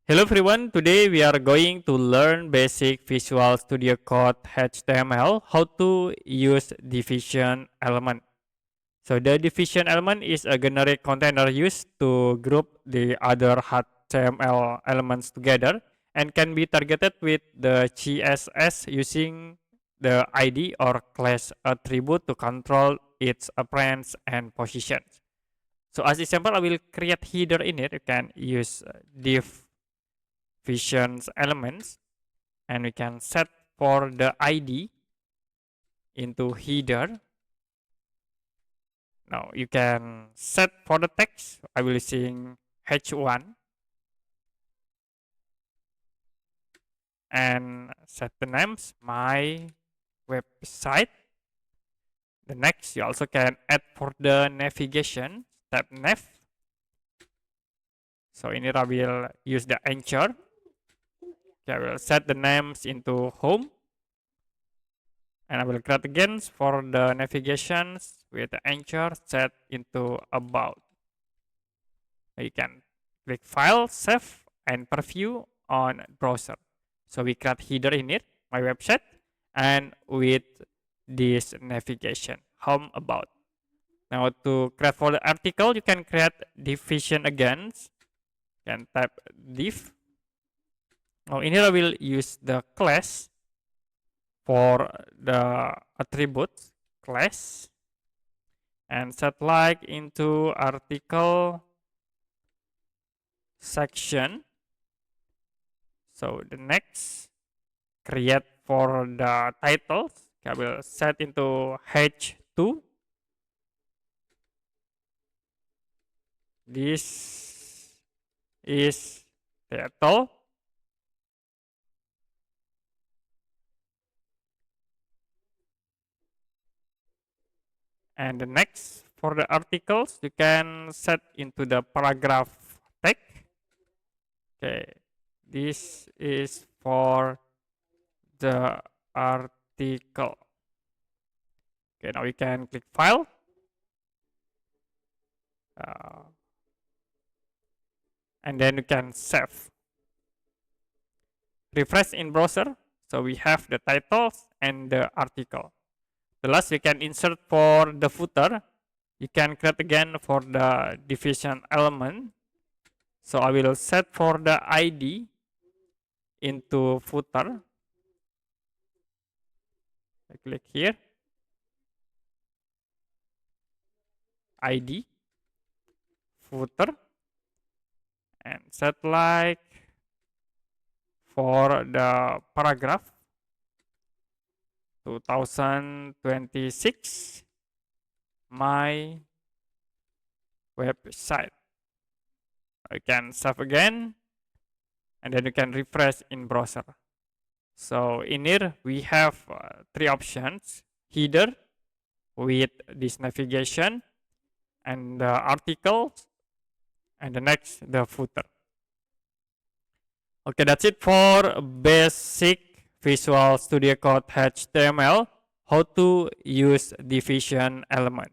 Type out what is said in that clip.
Hello everyone, today we are going to learn basic Visual Studio Code HTML, how to use division element. So the division element is a generic container used to group the other HTML elements together and can be targeted with the CSS using the ID or class attribute to control its appearance and positions. So as example, I will create header in it. You can use div visions elements, and we can set for the ID into header. Now you can set for the text. I will using h1 and set the names my website. The next you also can add for the navigation tab nav. So in it I will use the anchor. Okay, I will set the names into home. And I will create again for the navigations with the anchor set into about. You can click file, save, and preview on browser. So we create header in it, my website, and with this navigation, home about. Now to create for the article, you can create division again. You can type div. Now in here I will use the class for the attributes class and set like into article section. So the next create for the titles, I will set into h2. This is title. And the next for the articles, you can set into the paragraph tag. Okay, this is for the article. Okay, now we can click file. And then you can save. Refresh in browser. So we have the titles and the article. The last we can insert for the footer. You can create again for the division element. So I will set for the ID into footer. I click here. ID, footer, and set like for the paragraph 2026 my website. You can save again and then you can refresh in browser. So in here we have three options: header with this navigation, and the articles, and the next the footer. Okay, that's it for basic Visual Studio Code HTML, how to use division element.